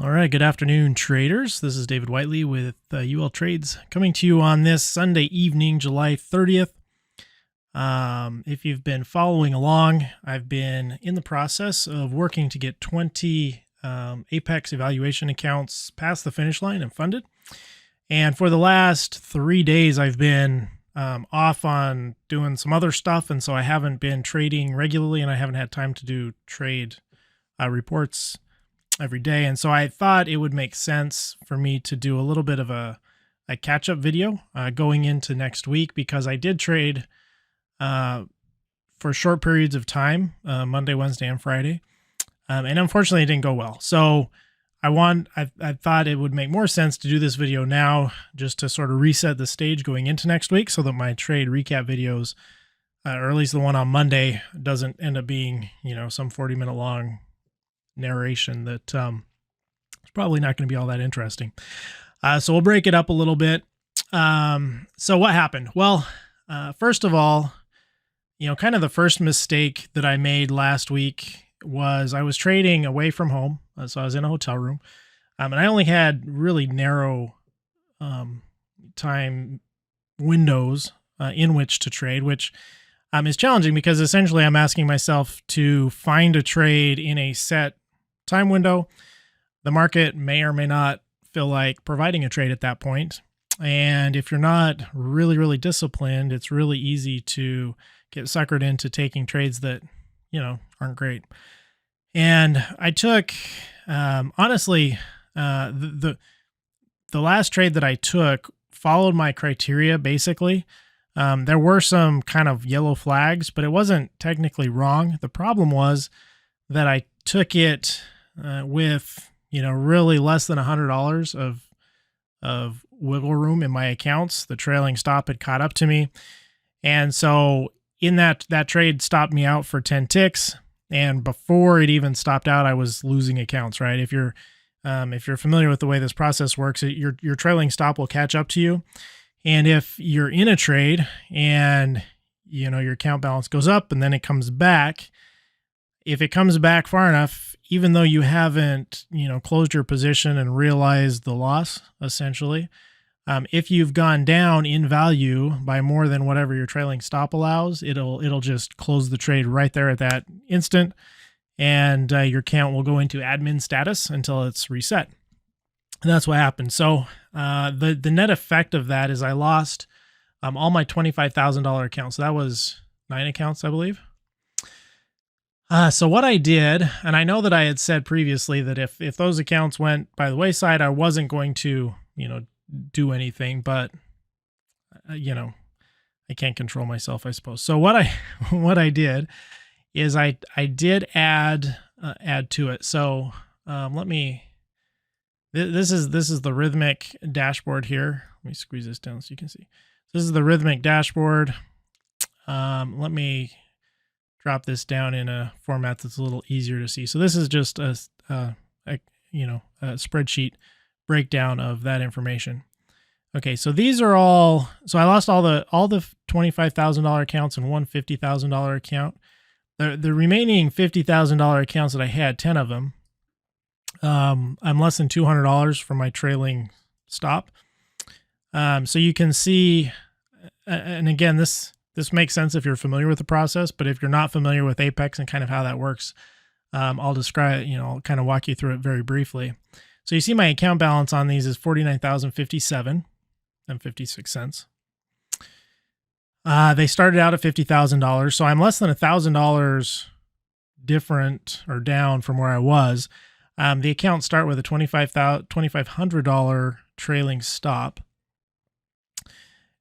All right, good afternoon, traders. This is David Whiteley with ULTradez coming to you on this Sunday evening, July 30th. If you've been following along, I've been in the process of working to get 20 Apex evaluation accounts past the finish line and funded. And for the last 3 days, I've been off on doing some other stuff, and so I haven't been trading regularly, and I haven't had time to do trade reports every day. And so I thought it would make sense for me to do a little bit of a catch-up video going into next week, because I did trade for short periods of time, Monday, Wednesday, and Friday. And unfortunately, it didn't go well. So I thought it would make more sense to do this video now, just to sort of reset the stage going into next week, so that my trade recap videos, or at least the one on Monday, doesn't end up being, some 40-minute long narration that is probably not going to be all that interesting. So we'll break it up a little bit. So what happened? Well, first of all, kind of the first mistake that I made last week was I was trading away from home. So I was in a hotel room, and I only had really narrow time windows in which to trade, which is challenging, because essentially I'm asking myself to find a trade in a set time window. The market may or may not feel like providing a trade at that point. And if you're not really, really disciplined, it's really easy to get suckered into taking trades that, aren't great. And I took, honestly, the last trade that I took followed my criteria, basically. There were some kind of yellow flags, but it wasn't technically wrong. The problem was that I took it with, really less than $100 of wiggle room in my accounts. The trailing stop had caught up to me. And so in that trade stopped me out for 10 ticks. And before it even stopped out, I was losing accounts, right? If you're familiar with the way this process works, your trailing stop will catch up to you. And if you're in a trade and, your account balance goes up and then it comes back, if it comes back far enough, even though you haven't, closed your position and realized the loss, essentially, if you've gone down in value by more than whatever your trailing stop allows, it'll just close the trade right there at that instant. And your account will go into admin status until it's reset. And that's what happened. So the net effect of that is I lost all my $25,000 accounts. So that was 9 accounts, I believe. So what I did, and I know that I had said previously that if those accounts went by the wayside, I wasn't going to, do anything, but I can't control myself, I suppose. So what I did is I did add to it. So this is the Rhythmic dashboard here. Let me squeeze this down so you can see. This is the Rhythmic dashboard. Let me drop this down in a format that's a little easier to see. So this is just a spreadsheet breakdown of that information. Okay, so these are all. So I lost all the $25,000 accounts and one $50,000 account. The remaining $50,000 accounts that I had, 10 of them. I'm less than $200 for my trailing stop. So you can see, and again, this makes sense if you're familiar with the process, but if you're not familiar with Apex and kind of how that works, I'll describe, I'll kind of walk you through it very briefly. So you see my account balance on these is $49,057.56. They started out at $50,000, so I'm less than $1,000 different or down from where I was. The accounts start with a $2,500 trailing stop.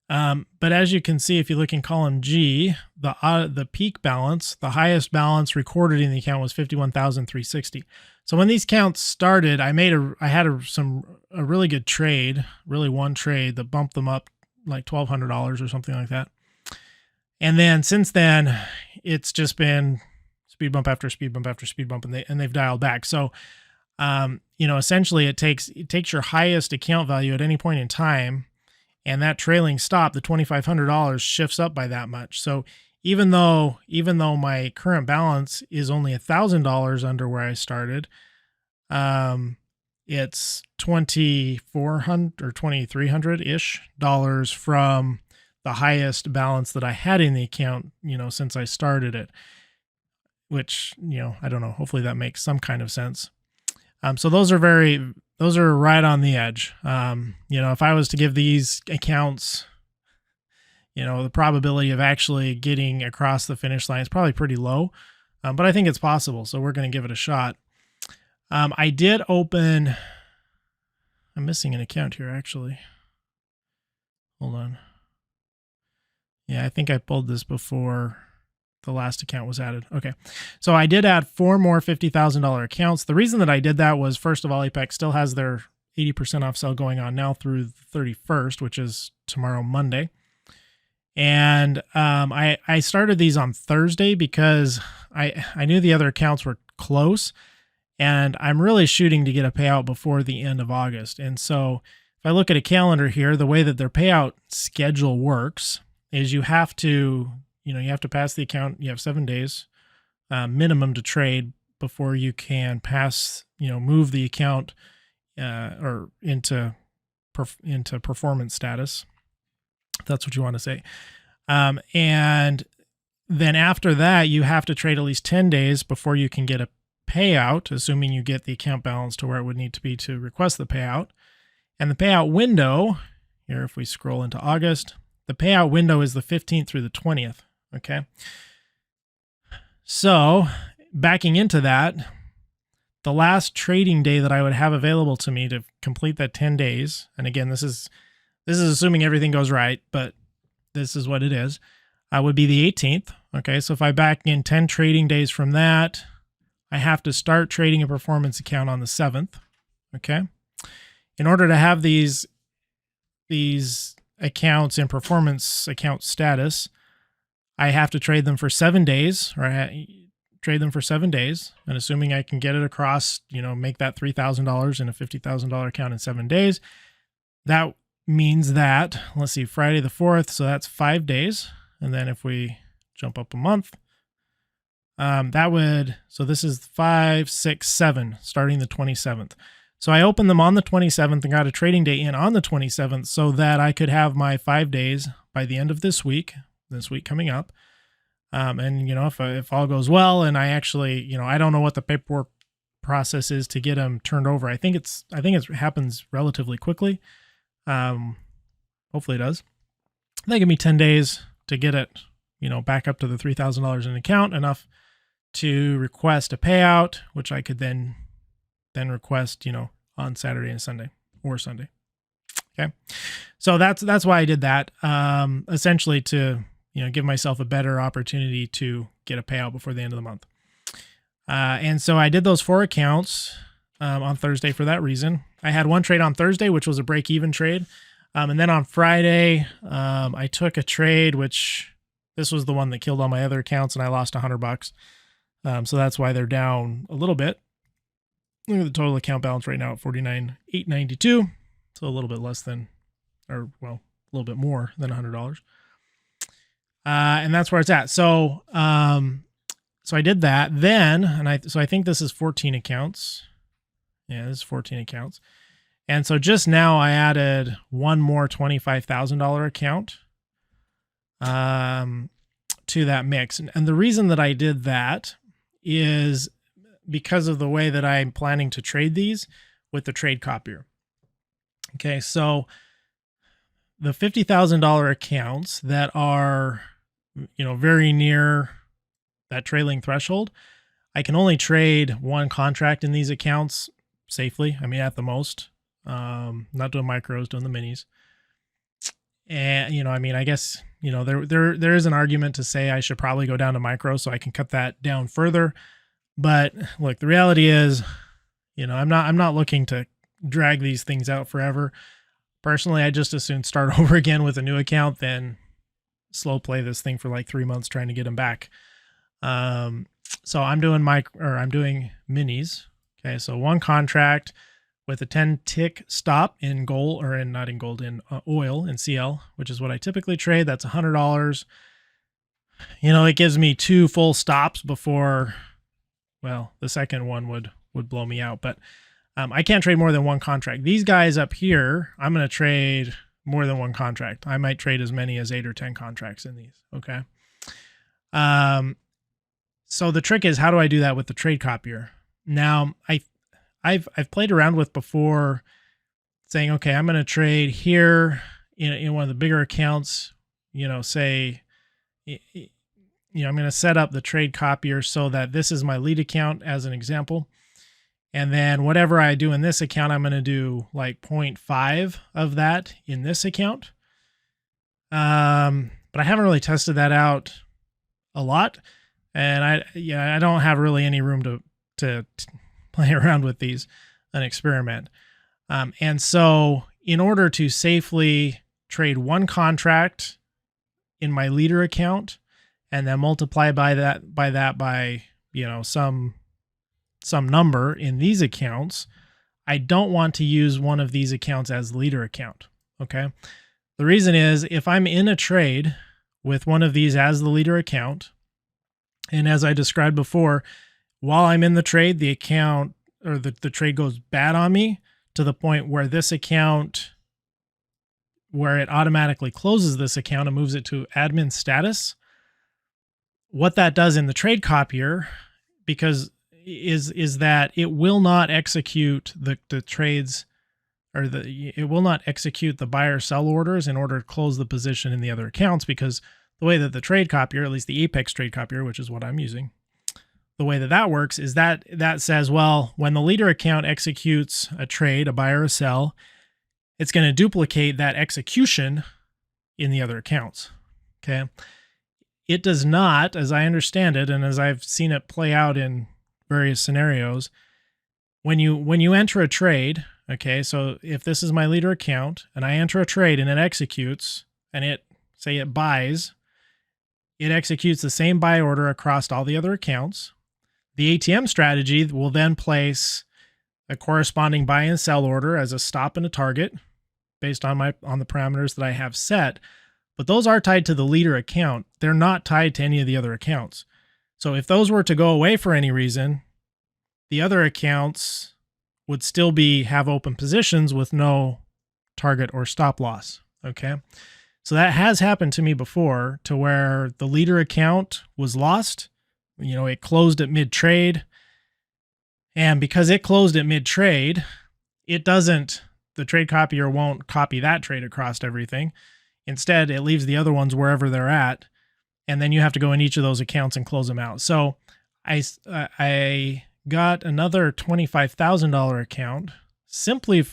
But as you can see, if you look in column G, the peak balance, the highest balance recorded in the account was $51,360. So when these counts started, I had a really good trade, really one trade that bumped them up like $1,200 or something like that. And then since then, it's just been speed bump after speed bump after speed bump, and they've dialed back. So, essentially it takes your highest account value at any point in time, and that trailing stop, the $2,500, shifts up by that much. So even though my current balance is only $1,000 under where I started, it's $2,400 or $2,300-ish from the highest balance that I had in the account, since I started it, which, I don't know, hopefully that makes some kind of sense. So those are right on the edge. If I was to give these accounts, the probability of actually getting across the finish line is probably pretty low, but I think it's possible. So we're going to give it a shot. I did open, I'm missing an account here actually. Hold on. Yeah, I think I pulled this before the last account was added. Okay. So I did add 4 more $50,000 accounts. The reason that I did that was, first of all, Apex still has their 80% off sale going on now through the 31st, which is tomorrow, Monday. And I started these on Thursday because I knew the other accounts were close, and I'm really shooting to get a payout before the end of August. And so if I look at a calendar here, the way that their payout schedule works is you have to pass the account. You have 7 days minimum to trade before you can move the account or into performance status. If that's what you want to say. And then after that, you have to trade at least 10 days before you can get a payout, assuming you get the account balance to where it would need to be to request the payout. And the payout window, here if we scroll into August, the payout window is the 15th through the 20th. Okay. So backing into that, the last trading day that I would have available to me to complete that 10 days, and again, this is assuming everything goes right, but this is what it is, would be the 18th. Okay. So if I back in 10 trading days from that, I have to start trading a performance account on the 7th. Okay. In order to have these accounts in performance account status, I have to trade them for 7 days, or trade them for 7 days. And assuming I can get it across, make that $3,000 in a $50,000 account in 7 days, that means that, let's see, Friday the 4th. So that's 5 days. And then if we jump up a month, so this is 5, 6, 7, starting the 27th. So I opened them on the 27th and got a trading day in on the 27th so that I could have my 5 days by the end of this week coming up. And, if all goes well and I actually, I don't know what the paperwork process is to get them turned over. I think it happens relatively quickly. Hopefully it does. They give me 10 days to get it, back up to the $3,000 in account, enough to request a payout, which I could then request, on Saturday and Sunday or Sunday. Okay. So that's why I did that. Essentially to, give myself a better opportunity to get a payout before the end of the month. And so I did those 4 accounts, on Thursday for that reason. I had one trade on Thursday, which was a break-even trade. And then on Friday, I took a trade, which this was the one that killed all my other accounts, and I lost $100. So that's why they're down a little bit. Look at the total account balance right now at $49,892. So a little bit less than, a little bit more than $100. And that's where it's at. So, so I did that then, and I think this is 14 accounts. Yeah, this is 14 accounts. And so just now I added one more $25,000 account to that mix. And the reason that I did that is because of the way that I'm planning to trade these with the trade copier. Okay, so the $50,000 accounts that are, very near that trailing threshold, I can only trade one contract in these accounts safely. I mean, at the most, not doing micros, doing the minis. And, I guess, there is an argument to say I should probably go down to micro so I can cut that down further. But look, the reality is, I'm not looking to drag these things out forever. Personally, I just as soon start over again with a new account than slow play this thing for like 3 months trying to get them back. So I'm doing minis. Okay. So one contract with a 10 tick stop in gold, or not in gold, in oil, in CL, which is what I typically trade. That's $100. It gives me 2 full stops before, the second one would blow me out. But I can't trade more than one contract. These guys up here, I'm going to trade more than one contract. I might trade as many as 8 or 10 contracts in these. Okay. So the trick is, how do I do that with the trade copier? Now, I've played around with before, saying, okay, I'm going to trade here in one of the bigger accounts, say, I'm going to set up the trade copier so that this is my lead account as an example. And then whatever I do in this account, I'm going to do like 0.5 of that in this account. But I haven't really tested that out a lot. And I don't have really any room to play around with these and experiment. And so in order to safely trade one contract in my leader account and then multiply by some number in these accounts, I don't want to use one of these accounts as leader account. Okay. The reason is, if I'm in a trade with one of these as the leader account, and as I described before, while I'm in the trade, the account or the trade goes bad on me to the point where this account, where it automatically closes this account and moves it to admin status. What that does in the trade copier, because is that it will not execute the trades, or it will not execute the buy or sell orders in order to close the position in the other accounts, because the way that the trade copier, at least the Apex Trade Copier, which is what I'm using, the way that works is that says, well, when the leader account executes a trade, a buy or a sell, it's going to duplicate that execution in the other accounts. Okay. It does not, as I understand it, and as I've seen it play out in various scenarios, when you enter a trade, okay, so if this is my leader account and I enter a trade and it executes, and it buys, it executes the same buy order across all the other accounts. The ATM strategy will then place a corresponding buy and sell order as a stop and a target based on the parameters that I have set. But those are tied to the leader account. They're not tied to any of the other accounts. So if those were to go away for any reason, the other accounts would still have open positions with no target or stop loss. Okay. So that has happened to me before, to where the leader account was lost. It closed at mid-trade. And because it closed at mid-trade, the trade copier won't copy that trade across everything. Instead, it leaves the other ones wherever they're at. And then you have to go in each of those accounts and close them out. So I got another $25,000 account simply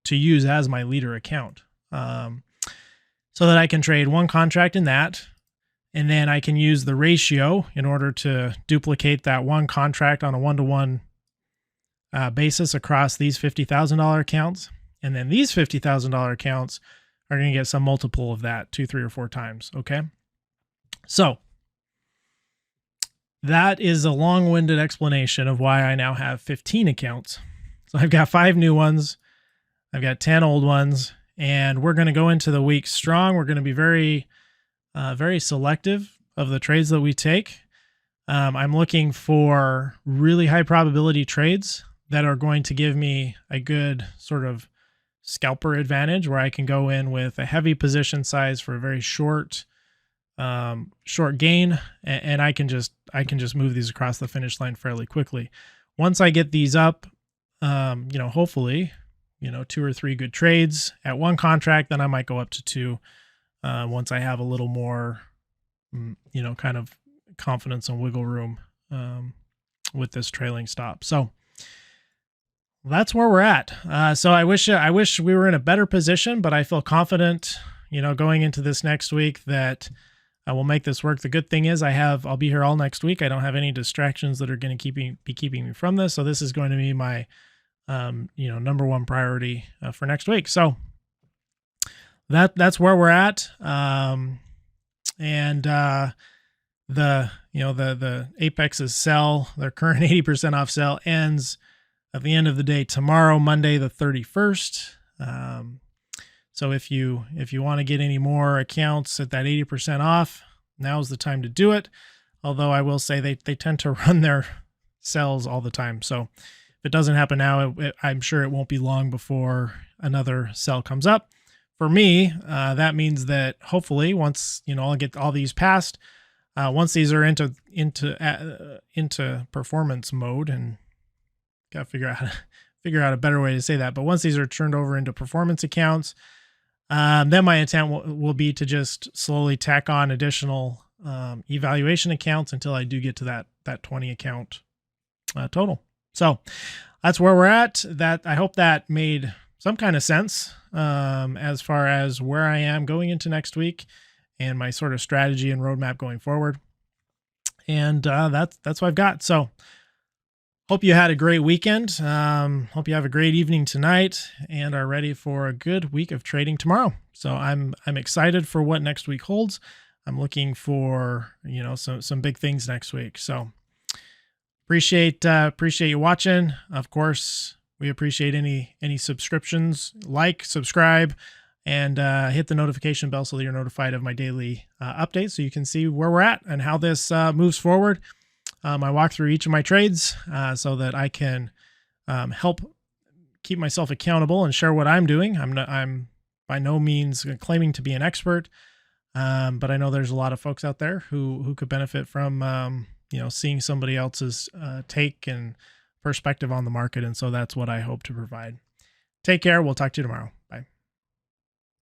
to use as my leader account, so that I can trade one contract in that. And then I can use the ratio in order to duplicate that one contract on a one-to-one basis across these $50,000 accounts. And then these $50,000 accounts are going to get some multiple of that 2, 3, or 4 times. Okay. So that is a long-winded explanation of why I now have 15 accounts. So I've got 5 new ones. I've got 10 old ones, and we're going to go into the week strong. We're going to be very selective of the trades that we take. I'm looking for really high probability trades that are going to give me a good sort of scalper advantage, where I can go in with a heavy position size for a very short gain, and I can just move these across the finish line fairly quickly. Once I get these up, hopefully, 2 or 3 good trades at one contract, then I might go up to 2. Once I have a little more, kind of confidence and wiggle room with this trailing stop. So that's where we're at. So I wish we were in a better position, but I feel confident, going into this next week, that I will make this work. The good thing is I'll be here all next week. I don't have any distractions that are going to be keeping me from this. So this is going to be my, number one priority for next week. So that's where we're at. The Apex's sell, their current 80% off sale, ends at the end of the day tomorrow, Monday the 31st. So if you want to get any more accounts at that 80% off, now's the time to do it. Although I will say they tend to run their sells all the time. So if it doesn't happen now, I'm sure it won't be long before another sell comes up. For me, that means that hopefully once, I'll get all these passed, once these are into performance mode, and got to figure out a better way to say that. But once these are turned over into performance accounts, then my intent will be to just slowly tack on additional evaluation accounts until I do get to that 20 account total. So that's where we're at. That I hope that made some kind of sense as far as where I am going into next week and my sort of strategy and roadmap going forward. And that's what I've got. So hope you had a great weekend. Hope you have a great evening tonight and are ready for a good week of trading tomorrow. So I'm excited for what next week holds. I'm looking for, some big things next week. So appreciate you watching. Of course, we appreciate any subscriptions, subscribe, and hit the notification bell so that you're notified of my daily updates so you can see where we're at and how this moves forward. I walk through each of my trades so that I can help keep myself accountable and share what I'm doing. I'm by no means claiming to be an expert, but I know there's a lot of folks out there who could benefit from seeing somebody else's take and perspective on the market, and so that's what I hope to provide. Take care. We'll talk to you tomorrow.